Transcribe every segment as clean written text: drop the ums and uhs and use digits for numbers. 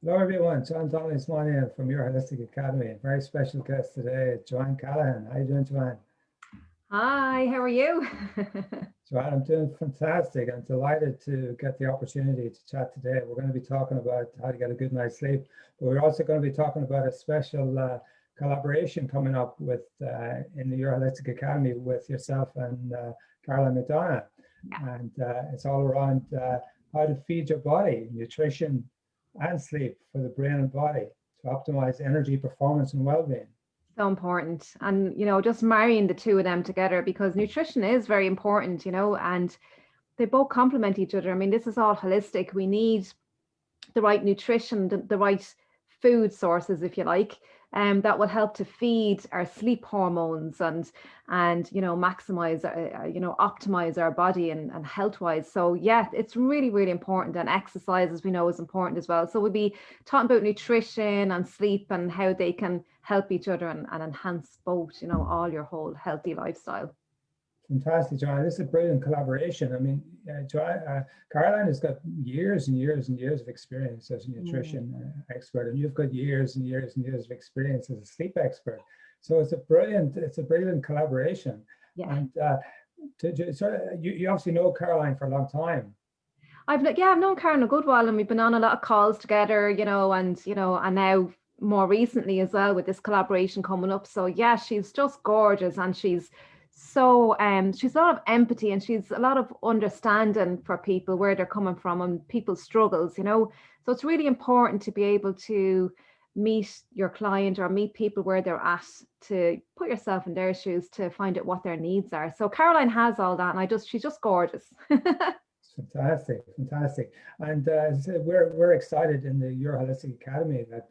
Hello everyone, John Donnelly's my name from Your Holistic Academy. A very special guest today, Johann Callaghan. How you doing, Johann? Hi, how are you? Johann, I'm doing fantastic. I'm delighted to get the opportunity to chat today. We're going to be talking about how to get a good night's sleep, but we're also going to be talking about a special collaboration coming up with in the Your Holistic Academy with yourself and Carla McDonough. Yeah, And it's all around how to feed your body, nutrition and sleep for the brain and body to optimize energy, performance, and well-being. so important. And, just marrying the two of them together because nutrition is very important, and they both complement each other. I mean, this is all holistic. We need the right nutrition, the right food sources, if you like, that will help to feed our sleep hormones and maximize, optimize our body and health wise. So yeah, it's really, really important. And exercise, as we know, is important as well. So we'll be talking about nutrition and sleep and how they can help each other and enhance both, all your whole healthy lifestyle. Fantastic, John. This is a brilliant collaboration. I mean, Caroline has got years and years and years of experience as a Mm. nutrition expert, and you've got years and years and years of experience as a sleep expert. So it's a brilliant collaboration. Yeah. And sort of, you obviously know Caroline for a long time. I've known Karen a good while and we've been on a lot of calls together, and now more recently as well with this collaboration coming up. So yeah, she's just gorgeous and she's a lot of empathy and she's a lot of understanding for people where they're coming from and people's struggles. So it's really important to be able to meet your client or meet people where they're at, to put yourself in their shoes to find out what their needs are. So Caroline has all that and she's just gorgeous. Fantastic, fantastic, and as I said, we're excited in the Your Holistic Academy that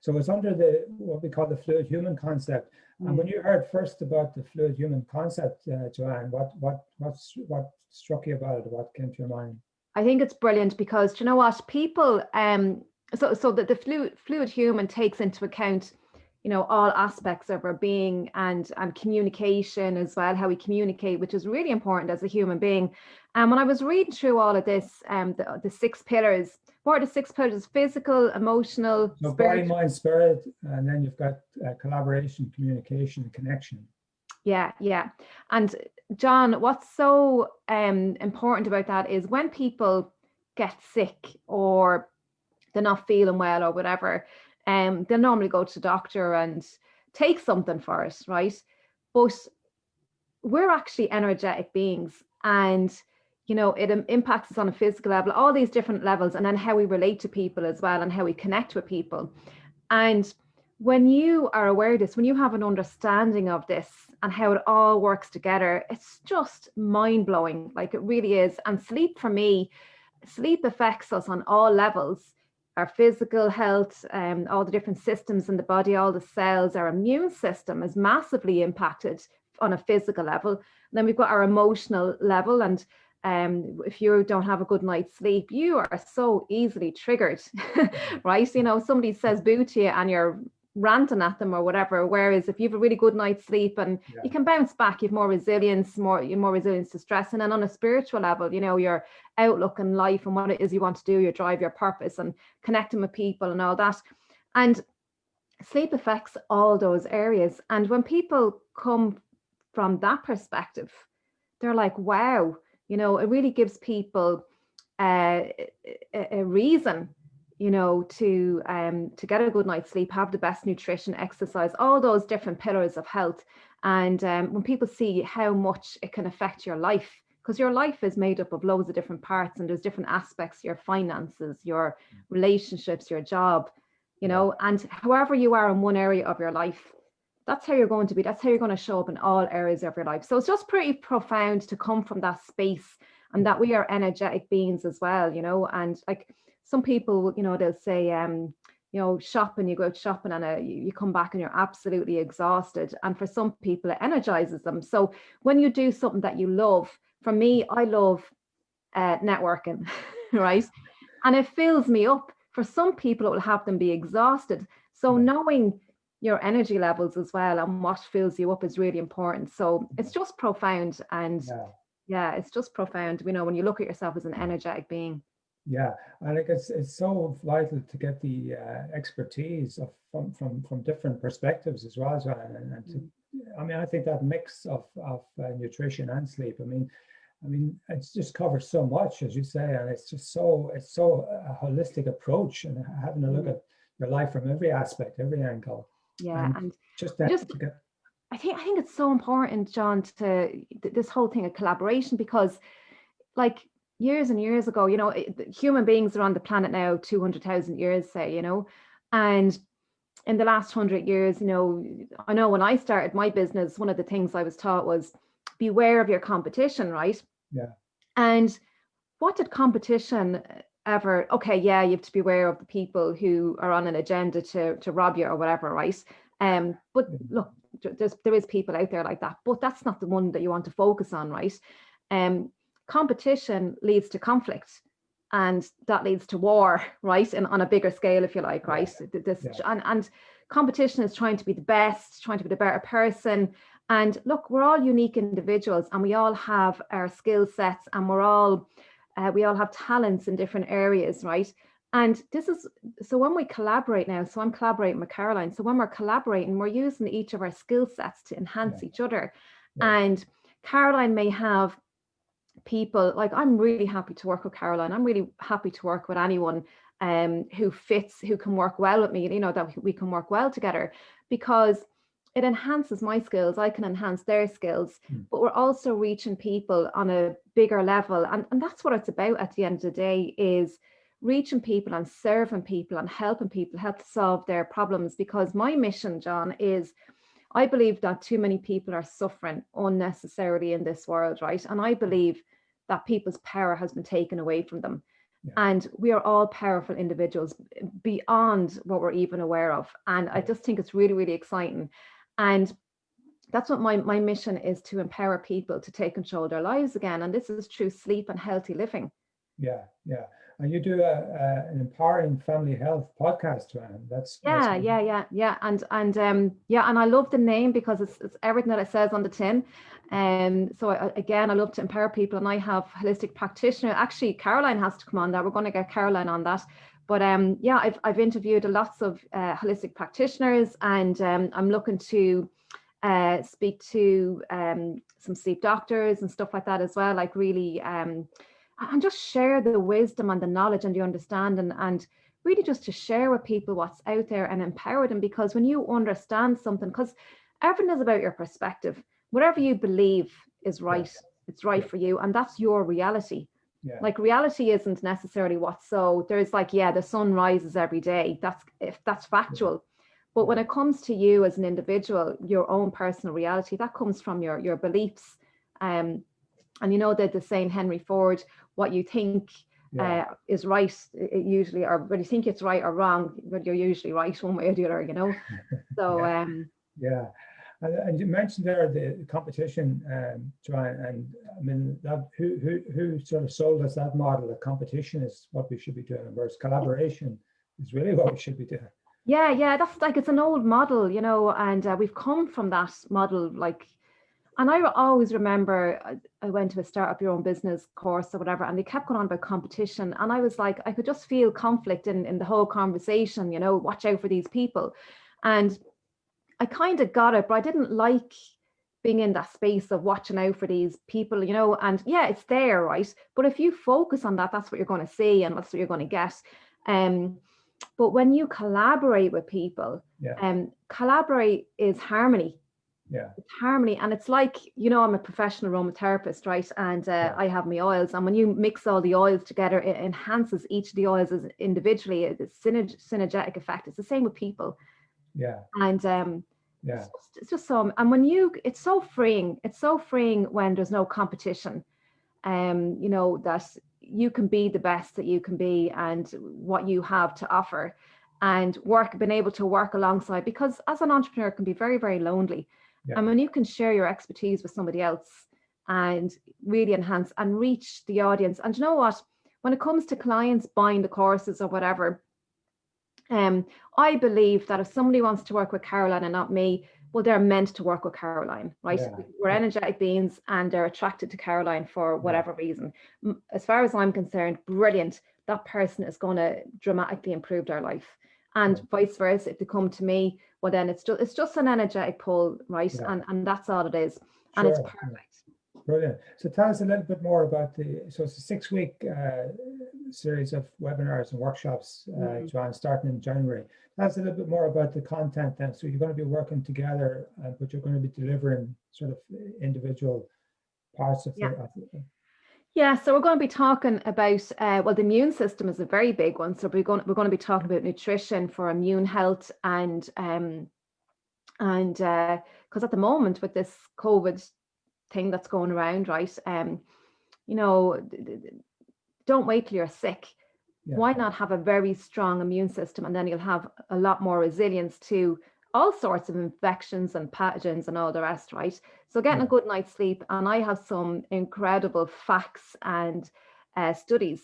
so it's under the what we call the fluid human concept. And when Mm. you heard first about the fluid human concept, Joanne, what struck you about it? What came to your mind? I think it's brilliant because do you know what people so that the fluid human takes into account all aspects of our being and communication as well, how we communicate, which is really important as a human being. And when I was reading through all of this, the six pillars, what are the six pillars? Physical, emotional, So body, spiritual. mind, spirit, and then you've got collaboration, communication, and connection. Yeah, yeah. And John, what's so important about that is when people get sick or they're not feeling well or whatever, they'll normally go to the doctor and take something for it, right? But we're actually energetic beings and it impacts us on a physical level, all these different levels, and then how we relate to people as well and how we connect with people. And when you are aware of this, when you have an understanding of this and how it all works together, it's just mind blowing. Like it really is. And sleep for me, sleep affects us on all levels, our physical health, all the different systems in the body, all the cells, our immune system is massively impacted on a physical level. And then we've got our emotional level. And if you don't have a good night's sleep, you are so easily triggered, right? Somebody says boo to you and you're ranting at them or whatever. Whereas if you have a really good night's sleep and Yeah. you can bounce back, you've more resilience, you're more resilience to stress. And then on a spiritual level, your outlook in life and what it is you want to do, your drive, your purpose, and connecting with people and all that. And sleep affects all those areas. And when people come from that perspective, they're like, wow, it really gives people uh, a reason, to get a good night's sleep, have the best nutrition, exercise, all those different pillars of health. And when people see how much it can affect your life, because your life is made up of loads of different parts and there's different aspects, your finances, your relationships, your job, Yeah. and however you are in one area of your life, that's how you're going to be. That's how you're going to show up in all areas of your life. So it's just pretty profound to come from that space and that we are energetic beings as well, and like some people, they'll say, shopping, you go out shopping and you come back and you're absolutely exhausted. And for some people, it energizes them. So when you do something that you love, for me, I love networking, right? And it fills me up. For some people, it will have them be exhausted. So Yeah. knowing your energy levels as well and what fills you up is really important. So it's just profound. And Yeah. yeah, it's just profound, when you look at yourself as an energetic being. Yeah, I think it's so vital to get the expertise of from different perspectives as well, Joanne, and to, I mean, I think that mix of nutrition and sleep. I mean, it's just covers so much, as you say, and it's so a holistic approach, and having a look at your life from every aspect, every angle, Yeah, and and just I that just to get. I think it's so important, John, to this whole thing of collaboration, because like years and years ago, human beings are on the planet now 200,000 years, say, and in the last 100 years, I know when I started my business, one of the things I was taught was beware of your competition, right? Yeah, And what did competition ever, okay, yeah, you have to beware of the people who are on an agenda to rob you or whatever, right? But look, there is people out there like that, but that's not the one that you want to focus on, right? Competition leads to conflict, and that leads to war, right? And on a bigger scale, if you like, right? And competition is trying to be the best, trying to be the better person. And look, we're all unique individuals, and we all have our skill sets, and we all have talents in different areas, right? And this is, so when we collaborate now, so I'm collaborating with Caroline. So when we're collaborating, we're using each of our skill sets to enhance each other. And Caroline may have people, like I'm really happy to work with Caroline. I'm really happy to work with anyone who fits, who can work well with me, that we can work well together, because it enhances my skills. I can enhance their skills, but we're also reaching people on a bigger level. And that's what it's about at the end of the day, is reaching people and serving people and helping people help to solve their problems. Because my mission, John, is I believe that too many people are suffering unnecessarily in this world, right? And I believe that people's power has been taken away from them. And we are all powerful individuals beyond what we're even aware of. And I just think it's really, really exciting. And that's what my mission is, to empower people to take control of their lives again. And this is through sleep and healthy living. Yeah. And you do an empowering family health podcast, Joanne. That's Yeah. And I love the name because it's everything that it says on the tin. So I love to empower people, and I have holistic practitioner. Actually, Caroline has to come on that. We're going to get Caroline on that. But I've interviewed lots of holistic practitioners, and I'm looking to speak to some sleep doctors and stuff like that as well. Like really, and just share the wisdom and the knowledge and the understanding, and really just to share with people what's out there and empower them. Because when you understand something, because everything is about your perspective, whatever you believe is right, it's right for you, and that's your reality. Like reality isn't necessarily what's, so there's like, the sun rises every day, that's factual. But when it comes to you as an individual, your own personal reality, that comes from your beliefs. And that the saying Henry Ford, what you think is right, it usually, or when you think it's right or wrong, but you're usually right one way or the other, So and you mentioned there the competition, Joanne, and I mean that who sort of sold us that model that competition is what we should be doing, whereas collaboration is really what we should be doing. Yeah, that's like, it's an old model, and we've come from that model, like. And I always remember I went to a Startup Your Own Business course or whatever, and they kept going on about competition. And I was like, I could just feel conflict in the whole conversation, watch out for these people. And I kind of got it, but I didn't like being in that space of watching out for these people, and it's there, right? But if you focus on that, that's what you're going to see, and that's what you're going to get. But when you collaborate with people, collaborate is harmony. It's harmony. And it's like, I'm a professional aromatherapist, right? And I have my oils, and when you mix all the oils together, it enhances each of the oils as individually. It's synergetic effect. It's the same with people. And it's just so, and when it's so freeing. It's so freeing when there's no competition. That you can be the best that you can be, and what you have to offer, and been able to work alongside, because as an entrepreneur it can be very, very lonely. And when you can share your expertise with somebody else and really enhance and reach the audience. And you know what, when it comes to clients buying the courses or whatever, I believe that if somebody wants to work with Caroline and not me, well, they're meant to work with Caroline, right? We're energetic beings, and they're attracted to Caroline for whatever reason. As far as I'm concerned, brilliant. that person is going to dramatically improve their life. And vice versa, if they come to me, well, then it's just an energetic pull, right? Yeah. And that's all it is. And it's perfect. Brilliant. So tell us a little bit more about so it's a 6-week series of webinars and workshops, Johann, starting in January. Tell us a little bit more about the content then. So you're going to be working together, but you're going to be delivering sort of individual parts of Yeah, so we're going to be talking about, well, the immune system is a very big one. So we're going to be talking about nutrition for immune health and because at the moment with this COVID thing that's going around, right, don't wait till you're sick. Yeah. Why not have a very strong immune system, and then you'll have a lot more resilience to all sorts of infections and pathogens and all the rest, right? So getting a good night's sleep, and I have some incredible facts and studies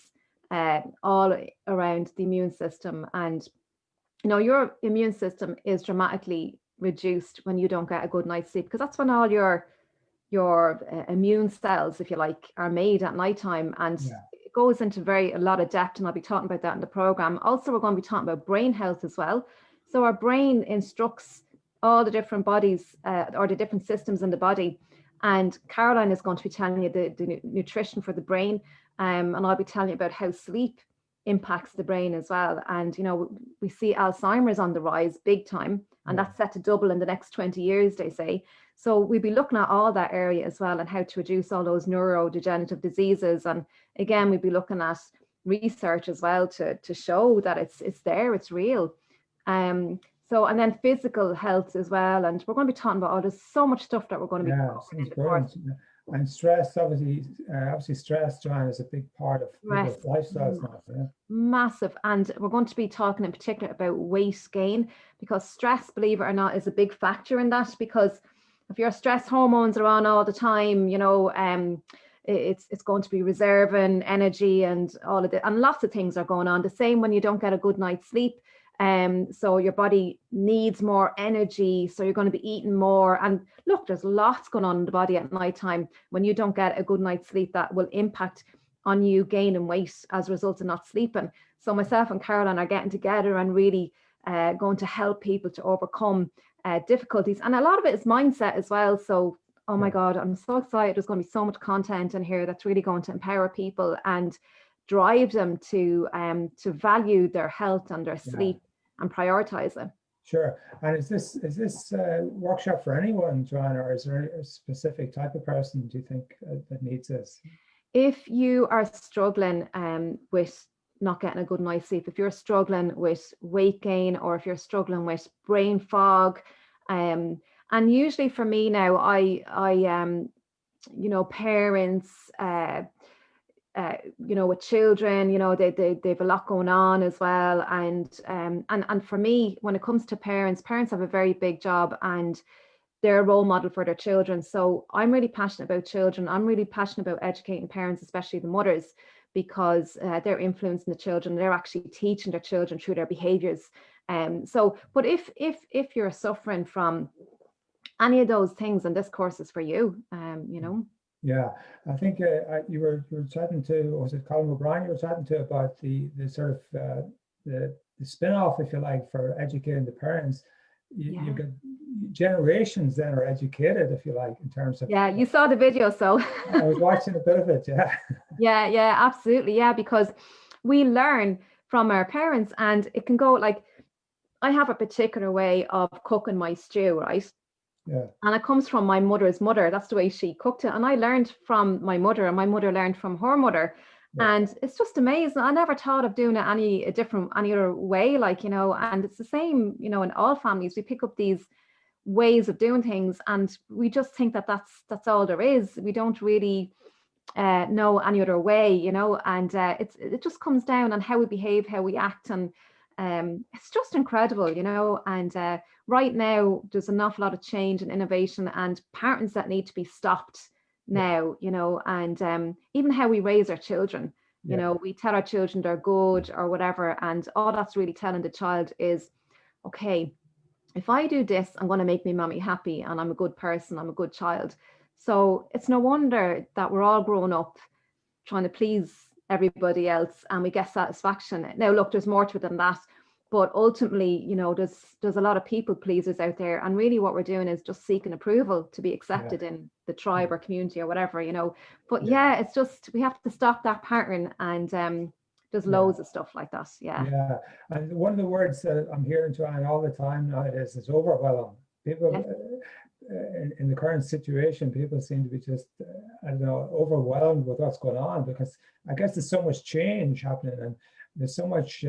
all around the immune system. And your immune system is dramatically reduced when you don't get a good night's sleep, because that's when all your immune cells, if you like, are made at nighttime. And it goes into a lot of depth, and I'll be talking about that in the program. Also, we're going to be talking about brain health as well. So our brain instructs all the different bodies or the different systems in the body. And Caroline is going to be telling you the nutrition for the brain. And I'll be telling you about how sleep impacts the brain as well. And, we see Alzheimer's on the rise big time, and that's set to double in the next 20 years, they say. So we'll be looking at all that area as well, and how to reduce all those neurodegenerative diseases. And again, we'll be looking at research as well to show that it's there, it's real. So, and then physical health as well. And we're going to be talking about, there's so much stuff that we're going to be talking about. And stress, obviously stress, Johann, is a big part of people's lifestyles now. Yeah. Massive. And we're going to be talking in particular about weight gain, because stress, believe it or not, is a big factor in that. Because if your stress hormones are on all the time, it's going to be reserving energy and all of that. And lots of things are going on. The same when you don't get a good night's sleep. So your body needs more energy, so you're going to be eating more. And look, there's lots going on in the body at nighttime when you don't get a good night's sleep that will impact on you gaining weight as a result of not sleeping. So myself and Caroline are getting together and really going to help people to overcome difficulties. And a lot of it is mindset as well. So, oh my God, I'm so excited. There's going to be so much content in here that's really going to empower people and drive them to value their health and their sleep and prioritize it. Sure. And is this workshop for anyone, Johann, or is there a specific type of person, do you think, that needs this? If you are struggling with not getting a good night's sleep, if you're struggling with weight gain, or if you're struggling with brain fog, and usually for me now, I parents, with children, they've a lot going on as well. And for me, when it comes to parents have a very big job, and they're a role model for their children. So I'm really passionate about children. I'm really passionate about educating parents, especially the mothers, because they're influencing the children. They're actually teaching their children through their behaviors. But if you're suffering from any of those things, and this course is for you, Yeah, I think you were chatting to, was it Colin O'Brien you were chatting to about the sort of the spin-off, if you like, for educating the parents. You get generations then are educated, if you like, in terms of. Yeah, you saw the video, so. I was watching a bit of it, yeah. Yeah, absolutely, yeah, because we learn from our parents, and it can go like, I have a particular way of cooking my stew, right? Yeah. And it comes from my mother's mother. That's the way she cooked it. And I learned from my mother, and my mother learned from her mother. Yeah. And it's just amazing. I never thought of doing it any other way, and it's the same, in all families. We pick up these ways of doing things, and we just think that that's all there is. We don't really know any other way, and it just comes down on how we behave, how we act, and it's just incredible, and right now there's an awful lot of change and innovation and patterns that need to be stopped now, and even how we raise our children, we tell our children they're good or whatever, and all that's really telling the child is, okay, if I do this, I'm going to make me mommy happy, and I'm a good person, I'm a good child. So it's no wonder that we're all grown up trying to please everybody else and we get satisfaction. Now, look, there's more to it than that. But ultimately, you know, there's a lot of people pleasers out there. And really what we're doing is just seeking approval to be accepted in the tribe or community or whatever, you know. But yeah, it's just, we have to stop that pattern. And there's loads of stuff like that. Yeah. And one of the words that I'm hearing, Johann, all the time nowadays is overwhelm. People in the current situation, people seem to be just, I don't know, overwhelmed with what's going on, because I guess there's so much change happening and there's so much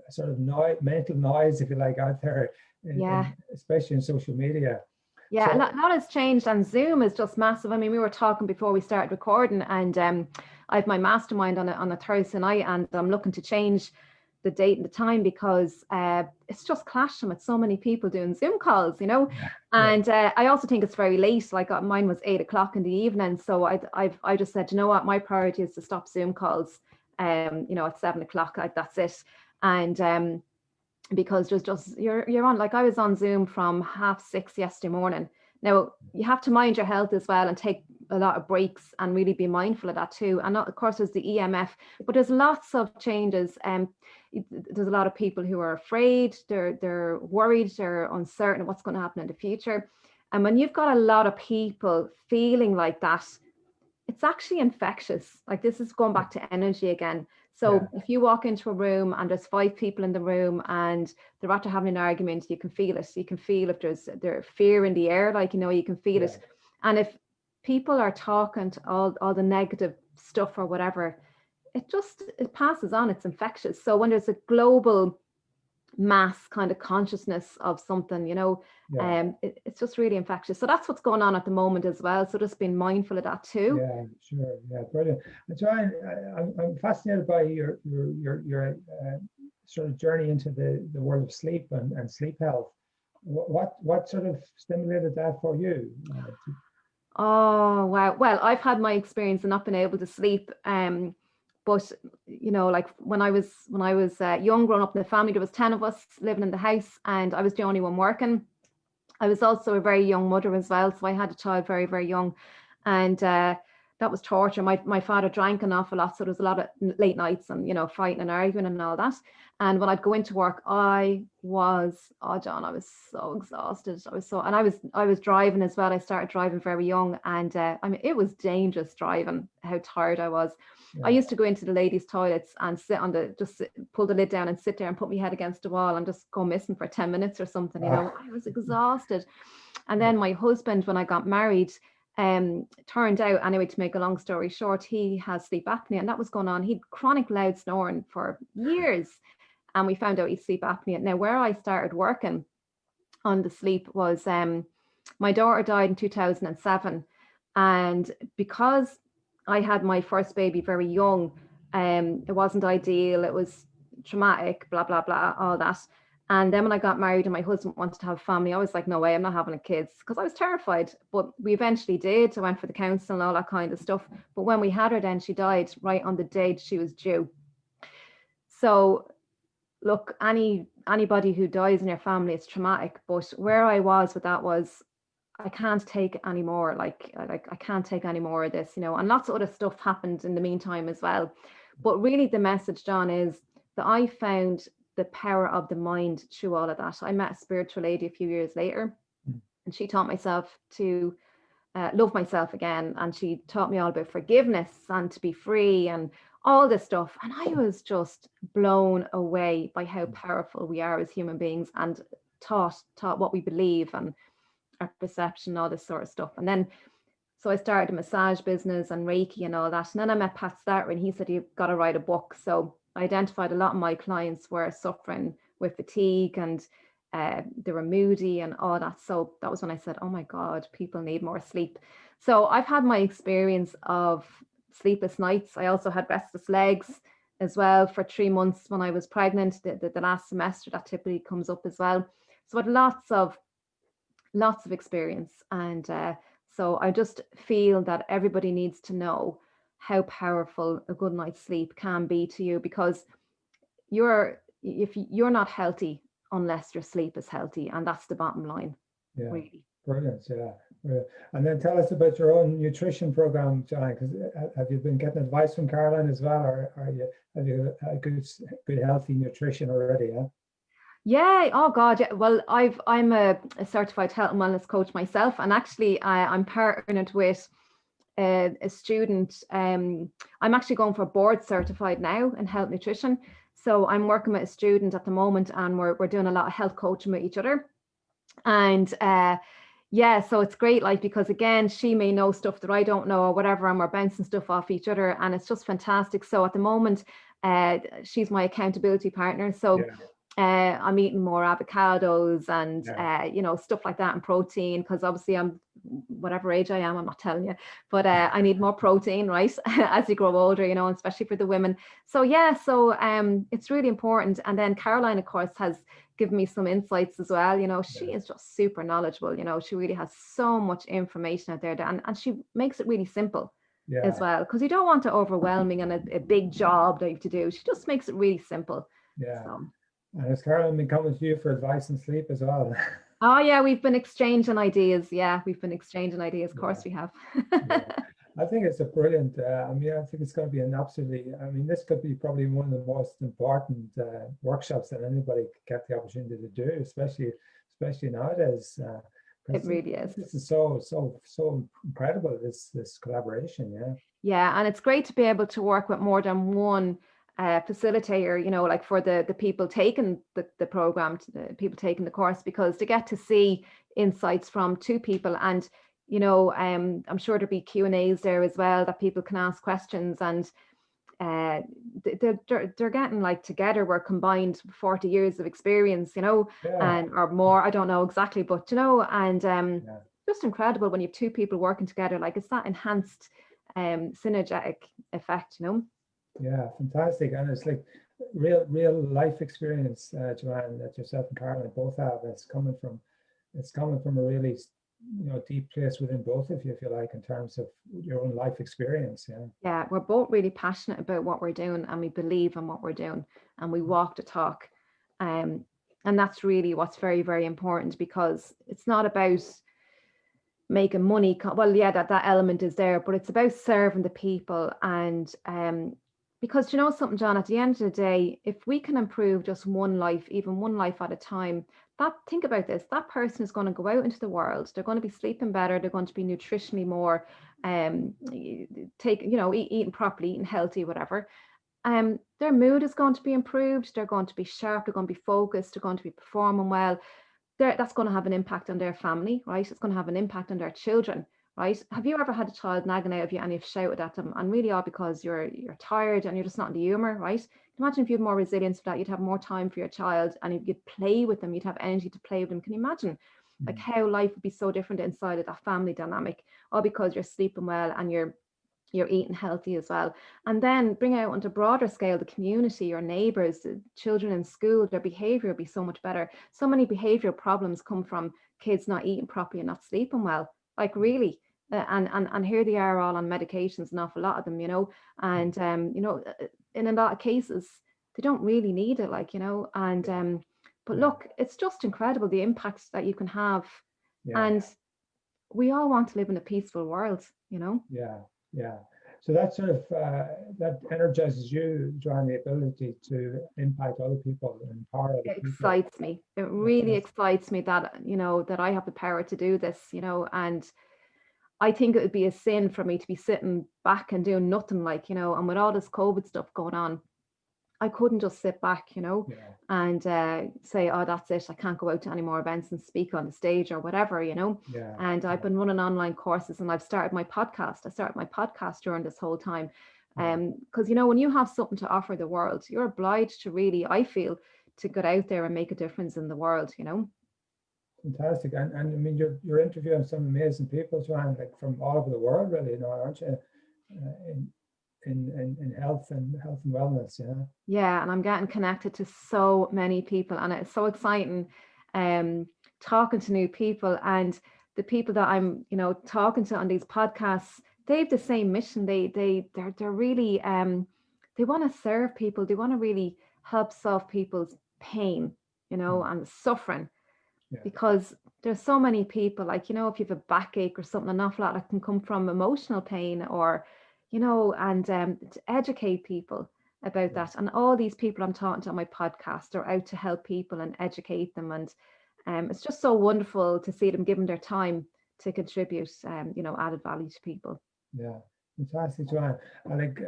sort of mental noise, if you like, out there, especially in social media. Yeah, so, a lot has changed, and Zoom is just massive. I mean, we were talking before we started recording, and I have my mastermind on a Thursday night, and I'm looking to change the date and the time because it's just clashing with so many people doing Zoom calls, you know. And I also think it's very late. Like mine was 8 o'clock in the evening, so I just said, you know what, my priority is to stop Zoom calls. You know, at 7 o'clock, like that's it. And because there's just you're on, like I was on Zoom from 6:30 yesterday morning. Now you have to mind your health as well and take a lot of breaks and really be mindful of that too. And of course there's the EMF, but there's lots of changes. There's a lot of people who are afraid, they're worried, they're uncertain of what's going to happen in the future. And when you've got a lot of people feeling like that, it's actually infectious. Like this is going back to energy again. So if you walk into a room and there's 5 people in the room and they're after having an argument, you can feel it. You can feel if there's fear in the air, like, you know, you can feel it. And if people are talking to all the negative stuff or whatever, it passes on. It's infectious. So when there's a global mass kind of consciousness of something, you know, it's just really infectious. So that's what's going on at the moment as well. So just being mindful of that too. Yeah, sure. Yeah, brilliant. And Johann, I'm fascinated by your sort of journey into the world of sleep and sleep health. What sort of stimulated that for you? Oh wow. Well, I've had my experience of not being able to sleep. But you know, like when I was young, growing up in the family, there was 10 of us living in the house, and I was the only one working. I was also a very young mother as well, so I had a child very, very young, and that was torture. My father drank an awful lot, so there was a lot of late nights and, you know, fighting and arguing and all that. And when I'd go into work, John, I was so exhausted. I was driving as well. I started driving very young, and I mean, it was dangerous driving, how tired I was. I used to go into the ladies' toilets and pull the lid down and sit there and put my head against the wall and just go missing for 10 minutes or something, you know. I was exhausted. And then my husband, when I got married, turned out, anyway, to make a long story short, he has sleep apnea, and that was going on. He'd chronic loud snoring for years, and we found out he'd sleep apnea. Now, where I started working on the sleep was my daughter died in 2007, and because I had my first baby very young, it wasn't ideal, it was traumatic, blah blah blah, all that. And then when I got married and my husband wanted to have a family, I was like, no way, I'm not having a kids, because I was terrified. But we eventually did. I went for the counsel and all that kind of stuff. But when we had her, then she died right on the date she was due. So look, anybody who dies in your family, it's traumatic. But where I was with that was, I can't take any more. Like I can't take any more of this, you know. And lots of other stuff happened in the meantime as well. But really the message, John, is that I found the power of the mind through all of that. I met a spiritual lady a few years later, and she taught myself to love myself again. And she taught me all about forgiveness and to be free and all this stuff. And I was just blown away by how powerful we are as human beings, and taught what we believe and our perception, all this sort of stuff. And then, so I started a massage business and Reiki and all that. And then I met Pat Starter, and he said, you've got to write a book. So I identified a lot of my clients were suffering with fatigue, and they were moody and all that. So that was when I said, oh my God, people need more sleep. So I've had my experience of sleepless nights. I also had restless legs as well for 3 months when I was pregnant. The last semester, that typically comes up as well. So I had lots of experience. And so I just feel that everybody needs to know how powerful a good night's sleep can be to you, because if you're not healthy unless your sleep is healthy, and that's the bottom line. Yeah, really. Brilliant. Yeah, Yeah. And then tell us about your own nutrition program, John, because have you been getting advice from Callaghan as well, or have you a good healthy nutrition already? Yeah. Yeah. Oh God. Yeah. Well, I'm a certified health and wellness coach myself, and actually I'm partnered with a student. I'm actually going for board certified now in health nutrition. So I'm working with a student at the moment, and we're doing a lot of health coaching with each other. And yeah, so it's great, like, because again, she may know stuff that I don't know or whatever, and we're bouncing stuff off each other, and it's just fantastic. So at the moment, she's my accountability partner. So Yeah. I'm eating more avocados and Yeah. stuff like that, and protein, because obviously I'm whatever age I am, I'm not telling you, but I need more protein, right? As you grow older, especially for the women. So yeah, so it's really important. And then Caroline, of course, has given me some insights as well. She is just super knowledgeable. She really has so much information out there, and she makes it really simple as Yeah. well, because you don't want to overwhelming and a big job that you have to do. She just makes it really simple. Yeah. So. And has Caroline been coming to you for advice and sleep as well? Oh yeah, we've been exchanging ideas. Yeah, we've been exchanging ideas. Of course we have. Yeah. I think it's a brilliant, I think it's going to be an absolutely, this could be probably one of the most important workshops that anybody could get the opportunity to do, especially nowadays. It really is. This is so incredible, this collaboration. Yeah. Yeah, and it's great to be able to work with more than one facilitator, like for the people taking the program, the people taking the course, because they get to see insights from two people. And I'm sure there'll be Q&As there as well, that people can ask questions, and they're getting, like, together we're combined 40 years of experience, Yeah. and or more, I don't know exactly, but and Yeah. just incredible when you have two people working together. Like, it's that enhanced synergetic effect. Yeah, fantastic. And it's like real life experience, Joanne, that yourself and Caroline both have. It's coming from a really, deep place within both of you, if you like, in terms of your own life experience. Yeah. Yeah, we're both really passionate about what we're doing, and we believe in what we're doing, and we walk the talk. And that's really what's very, very important, because it's not about making money. Well, yeah, that element is there, but it's about serving the people. And because something, John, at the end of the day, if we can improve just one life, even one life at a time, think about this, that person is going to go out into the world, they're going to be sleeping better, they're going to be nutritionally more eating properly, eating healthy, whatever. Their mood is going to be improved, they're going to be sharp, they're going to be focused, they're going to be performing well. That's going to have an impact on their family, right? It's going to have an impact on their children, right? Have you ever had a child nagging out of you and you've shouted at them, and really all because you're tired and you're just not in the humor, right? Imagine if you had more resilience for that, you'd have more time for your child, and you'd play with them, you'd have energy to play with them. Can you imagine like how life would be so different inside of that family dynamic, all because you're sleeping well and you're eating healthy as well? And then bring out onto a broader scale the community, your neighbors, the children in school, their behavior will be so much better. So many behavioral problems come from kids not eating properly and not sleeping well, like really. And here they are all on medications, an awful lot of them, and in a lot of cases they don't really need it, like, and but look, it's just incredible the impacts that you can have. Yeah. And we all want to live in a peaceful world. Yeah. So that sort of that energizes you, Joanne, the ability to impact other people and empower other It people. excites me. It really excites me that that I have the power to do this, and I think it would be a sin for me to be sitting back and doing nothing, like, and with all this COVID stuff going on, I couldn't just sit back, and say, oh, that's it, I can't go out to any more events and speak on the stage or whatever, Yeah. And I've been running online courses, and I've started my podcast. I started my podcast during this whole time. Because, when you have something to offer the world, you're obliged to really, I feel, to get out there and make a difference in the world, Fantastic. And I mean, you're interviewing some amazing people, Joanne, like from all over the world, really, aren't you? In health and wellness, yeah. Yeah, and I'm getting connected to so many people, and it's so exciting talking to new people. And the people that I'm talking to on these podcasts, they have the same mission. They're really they want to serve people, they want to really help solve people's pain, and suffering. Yeah. Because there's so many people, like, you know, if you have a backache or something, an awful lot that can come from emotional pain, or, you know, and to educate people about that. And all these people I'm talking to on my podcast are out to help people and educate them. And it's just so wonderful to see them giving their time to contribute, you know, added value to people. Yeah, fantastic, Johann. I think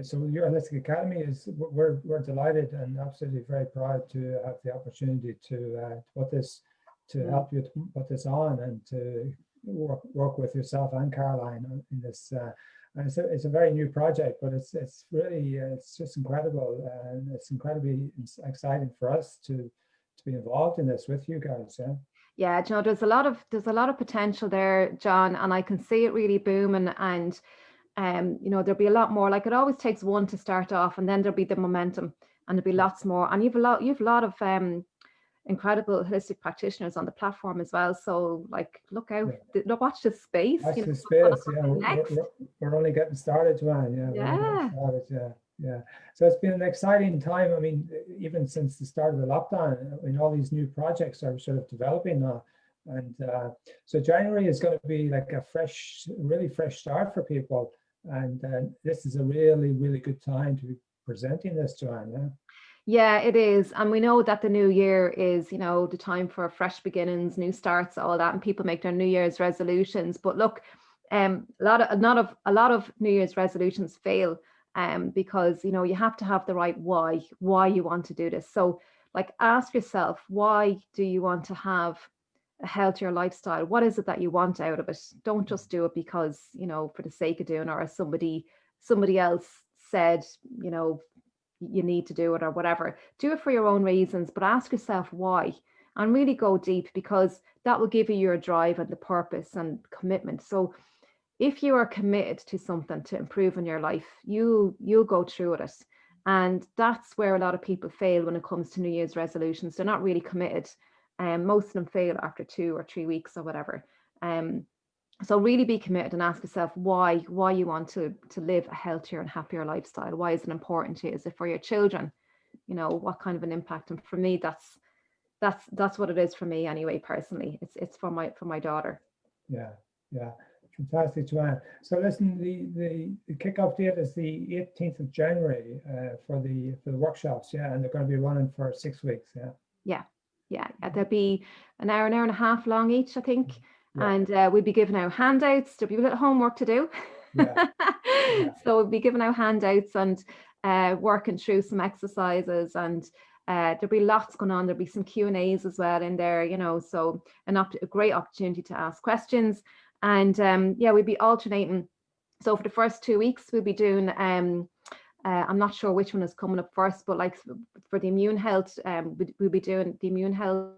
so. Your Holistic Academy is we're delighted and absolutely very proud to have the opportunity to put this to help you to put this on and to work with yourself and Caroline in this. And it's a very new project, but it's really it's just incredible, and it's incredibly exciting for us to be involved in this with you guys. Yeah. Yeah, you know, there's a lot of potential there, John, and I can see it really booming. And you know, there'll be a lot more. Like, it always takes one to start off, and then there'll be the momentum, and there'll be lots more. And you've a lot of incredible holistic practitioners on the platform as well. So, like, look out, watch this space. Watch this space. Yeah, we're only getting started, Joanne. Yeah, we're only getting started. Yeah. Yeah, so it's been an exciting time. I mean, even since the start of the lockdown, I mean, all these new projects are sort of developing now. And so January is going to be like a really fresh start for people. And this is a really, really good time to be presenting this, Joanne. Yeah. Yeah, it is. And we know that the new year is, you know, the time for fresh beginnings, new starts, all that, and people make their New Year's resolutions. But look, a lot of New Year's resolutions fail. Because, you know, you have to have the right why you want to do this. So, like, ask yourself, why do you want to have a healthier lifestyle? What is it that you want out of it? Don't just do it because, you know, for the sake of doing it, or somebody else said, you know, you need to do it or whatever. Do it for your own reasons, but ask yourself why, and really go deep, because that will give you your drive and the purpose and commitment. So if you are committed to something to improve in your life, you'll go through it. And that's where a lot of people fail when it comes to New Year's resolutions. They're not really committed. Most of them fail after 2 or 3 weeks or whatever. So really be committed and ask yourself why you want to live a healthier and happier lifestyle. Why is it important to you? Is it for your children? You know, what kind of an impact? And for me, that's what it is for me anyway, personally. It's for my daughter. Yeah. Fantastic, Joanne. So listen, the kickoff date is the 18th of January for the workshops, yeah, and they're going to be running for 6 weeks, yeah. Yeah. There'll be an hour and a half long each, I think, and we'll be giving out handouts. There'll be a little homework to do. So we'll be giving out handouts and working through some exercises, and there'll be lots going on. There'll be some Q&As as well in there, you know, so a great opportunity to ask questions. And we'll be alternating. So for the first 2 weeks, we'll be doing, I'm not sure which one is coming up first, but like for the immune health, we'll be doing the immune health.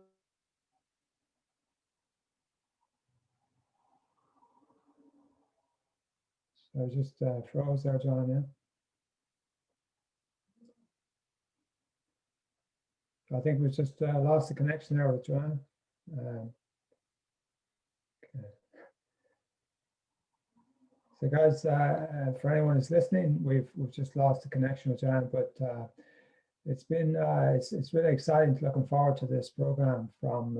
So I just froze there, John, yeah. I think we just lost the connection there with Joanne. Okay. So guys, for anyone who's listening, we've just lost the connection with Joanne, but it's been it's really exciting. Looking forward to this program from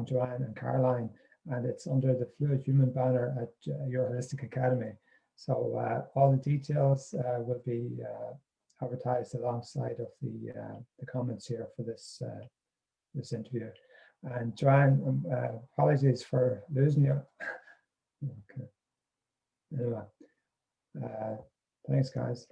Joanne and Caroline, and it's under the Fluid Human banner at Your Holistic Academy. So all the details will be advertised alongside of the comments here for this this interview. And Joanne, apologies for losing you. Okay. Anyway, thanks, guys.